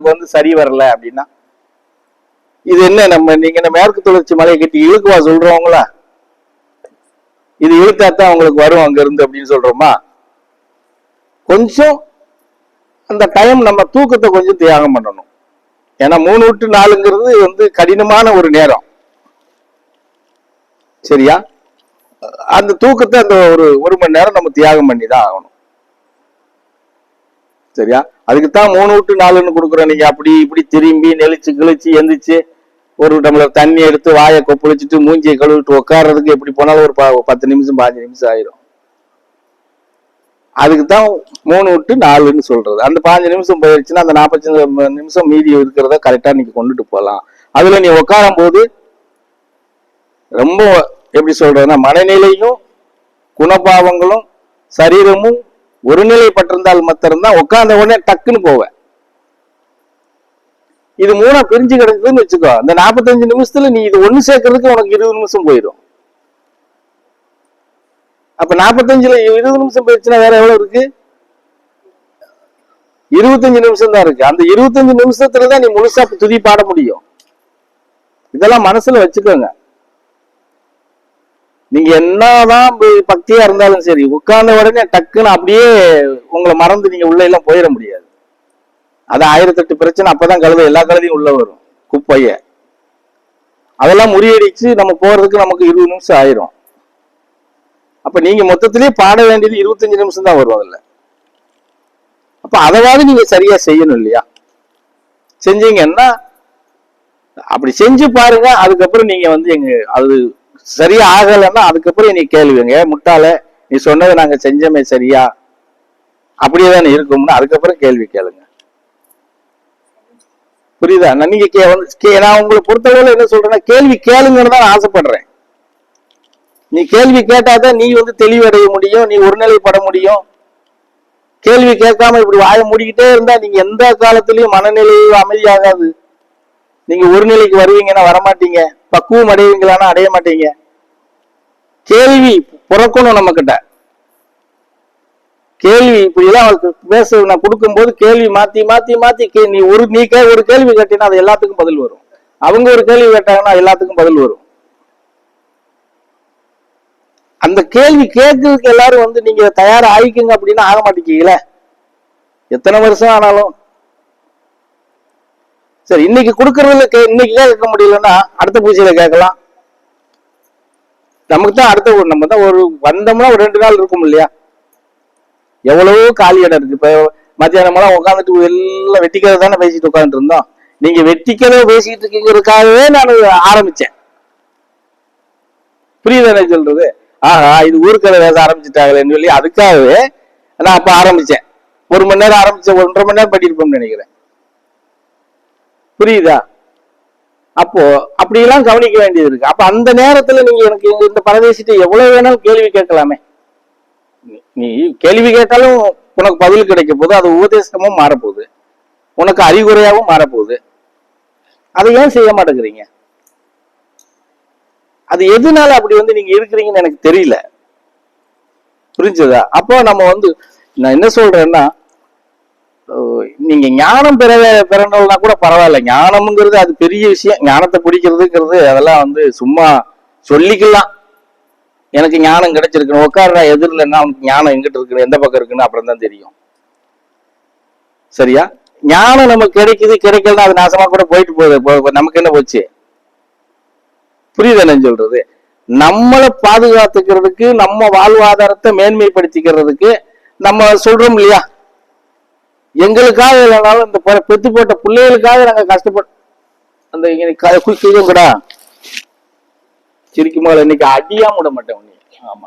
வந்து சரி வரல அப்படின்னா இது என்ன நீங்க இந்த மேற்கு தொடர்ச்சி மலையை கட்டி இழுக்குவா சொல்றவங்களா? இது இழுத்தாத்தான் அவங்களுக்கு வரும் அங்க இருந்து அப்படின்னு சொல்றோமா? கொஞ்சம் அந்த டைம் நம்ம தூக்கத்தை கொஞ்சம் தியாகம் பண்ணணும். ஏன்னா 3 to 4ங்கிறது வந்து கடினமான ஒரு நேரம். சரியா? அந்த தூக்கத்தை அந்த ஒரு மணி நேரம் நம்ம தியாகம் பண்ணி தான் ஆகணும். சரியா? அதுக்குத்தான் 3 to 4ன்னு கொடுக்குறோம். நீங்க அப்படி இப்படி திரும்பி நெளிச்சு கிழிச்சு எந்திரிச்சு ஒரு டம்ளர் தண்ணி எடுத்து வாயை கொப்பளிச்சுட்டு மூஞ்சியை கழுவிட்டு உட்கார்றதுக்கு எப்படி போனாலும் ஒரு 10 நிமிஷம் 5 நிமிஷம் ஆயிரும். அதுக்குதான் 3 to 4ன்னு சொல்றது. அந்த 5 நிமிஷம் போயிடுச்சுன்னா அந்த 45 நிமிஷம் மீதி இருக்கிறத கரெக்டா நீங்க கொண்டுட்டு போகலாம். அதுல நீ உட்காரும் போது ரொம்ப எப்படி சொல்றதுன்னா மனநிலையும் குணபாவங்களும் சரீரமும் ஒருநிலைப்பட்டிருந்தால் மாத்திரம்தான் உட்கார்ந்த உடனே டக்குன்னு போவேன். இது 3 பிரிஞ்சு கிடக்குதுன்னு வச்சுக்கோ, இந்த 45 நிமிஷத்துல நீ இது ஒண்ணு சேர்க்கறதுக்கு உனக்கு 20 நிமிஷம் போயிடும். அப்ப 45ல 20 நிமிஷம் போயிடுச்சுன்னா வேற எவ்வளவு இருக்கு? 25 நிமிஷம் தான் இருக்கு. அந்த 25 நிமிஷத்துலதான் நீ முழுசா துதி பாட முடியும். இதெல்லாம் மனசுல வச்சுக்கோங்க. நீங்க என்னதான் பக்தியா இருந்தாலும் சரி, உட்கார்ந்த உடனே டக்குன்னு அப்படியே உங்களை மறந்து நீங்க உள்ள எல்லாம் போயிட முடியாது. அது 1008 பிரச்சனை. அப்பதான் எல்லா கழுதையும் உள்ள வரும் குப்பைய. அதெல்லாம் முறியடிச்சு நம்ம போறதுக்கு நமக்கு 20 நிமிஷம் ஆயிரும். அப்ப நீங்க மொத்தத்திலேயே பாட வேண்டியது 25 நிமிஷம் தான் வரும் அதுல. அப்ப அதாவது நீங்க சரியா செய்யணும் இல்லையா? செஞ்சீங்கன்னா அப்படி செஞ்சு பாருங்க. அதுக்கப்புறம் நீங்க வந்து அது சரியா ஆகலைன்னா அதுக்கப்புறம் நீ கேள்விங்க, முட்டாள நீ சொன்னதை நாங்க செஞ்சோமே சரியா அப்படியே தானே இருக்கும்னு அதுக்கப்புறம் கேள்வி கேளுங்க. புரியுதா? நீங்க நான் உங்களை பொறுத்தவரை என்ன சொல்றேன்னா கேள்வி கேளுங்கன்னு தான் ஆசைப்படுறேன். நீ கேள்வி கேட்டாதான் நீ வந்து தெளிவடைய முடியும், நீ ஒருநிலைப்பட முடியும். கேள்வி கேட்காம இப்படி வாய மூடிக்கிட்டே இருந்தா நீங்க எந்த காலத்திலயும் மனநிலையும் அமைதியாகாது. நீங்க ஒரு நிலைக்கு வருவீங்கன்னா வரமாட்டீங்க, பக்குவம் அடைவீங்களான்னா அடைய மாட்டீங்க. கேள்வி பிறக்கணும் நம்ம கிட்ட. கேள்வி இப்படி எல்லாம் பேச நான் கொடுக்கும்போது கேள்வி மாத்தி மாத்தி மாத்தி நீ ஒரு கேள்வி கேட்டீங்கன்னா அது எல்லாத்துக்கும் பதில் வரும். அவங்க ஒரு கேள்வி கேட்டாங்கன்னா எல்லாத்துக்கும் பதில் வரும். அந்த கேள்வி கேட்கறதுக்கு எல்லாரும் வந்து நீங்க தயாரா ஆயிக்குங்க அப்படின்னா ஆக மாட்டேங்கீங்களே. எத்தனை வருஷம் ஆனாலும் சரி, இன்னைக்கு கொடுக்கறதுல இன்னைக்கு கேட்க முடியலன்னா அடுத்த பூஜையில கேட்கலாம். நமக்கு தான் நம்ம தான் ஒரு வந்தோம்னா ஒரு 2 நாள் இருக்கும் இல்லையா? எவ்வளவோ காலி இடம் இருக்கு. இப்ப மத்தியானமெல்லாம் உட்காந்துட்டு எல்லாம் வெட்டிக்கிறத தானே பேசிட்டு உட்காந்துட்டு இருந்தோம். நீங்க வெட்டிக்கிறத பேசிட்டு இருக்கீங்கிறதுக்காகவே நான் ஆரம்பிச்சேன். புரியுதானே சொல்றது? ஆஹா, இது ஊருக்கதை பேச ஆரம்பிச்சுட்டாங்களேன்னு சொல்லி அதுக்காகவே நான் அப்ப ஆரம்பிச்சேன். 1 மணி நேரம் ஆரம்பிச்சேன், 1.5 மணி நேரம் பண்ணிருப்போம்னு நினைக்கிறேன். புரியுதா? அப்போ அப்படியெல்லாம் கவனிக்க வேண்டியது இருக்கு. அப்ப அந்த நேரத்துல நீங்க எனக்கு இந்த பரதேசிட்டு எவ்வளவு வேணாலும் கேள்வி கேட்கலாமே. நீ கேள்வி கேட்டாலும் உனக்கு பதில் கிடைக்க போகுது. அது உபதேசமும் மாறப்போகுது, உனக்கு அறிகுறையாவும் மாறப்போகுது. அதை ஏன் செய்ய மாட்டேங்கிறீங்க? அது எதுனால அப்படி வந்து நீங்க இருக்கிறீங்கன்னு எனக்கு தெரியல. புரிஞ்சதா? அப்போ நம்ம வந்து நான் என்ன சொல்றேன்னா, நீங்க ஞானம் பெறணும்னா கூட பரவாயில்ல. ஞானம்ங்கிறது அது பெரிய விஷயம். ஞானத்தை பிடிக்கிறதுங்கிறது அதெல்லாம் வந்து சும்மா சொல்லிக்கலாம். எனக்கு ஞானம் கிடைச்சிருக்கணும், உட்கார எதிரில்னா அவனுக்கு ஞானம் எங்கிட்ட இருக்கு, எந்த பக்கம் இருக்குன்னு அப்புறம் தான் தெரியும். சரியா? ஞானம் நமக்கு கிடைக்கலன்னா அது நாசமா கூட போயிட்டு போகுது. நமக்கு என்ன போச்சு? புரியுது என்ன சொல்றது? நம்மளை பாதுகாத்துக்கிறதுக்கு, நம்ம வாழ்வாதாரத்தை மேன்மைப்படுத்திக்கிறதுக்கு நம்ம சொல்றோம் இல்லையா? எங்களுக்காக இல்லைனாலும் இந்த பெத்து போட்ட பிள்ளைகளுக்காக நாங்க கஷ்டப்பட்டு அந்த குடிக்கா சிரிக்கும் போது இன்னைக்கு அடியாம விட மாட்டேன். ஆமா.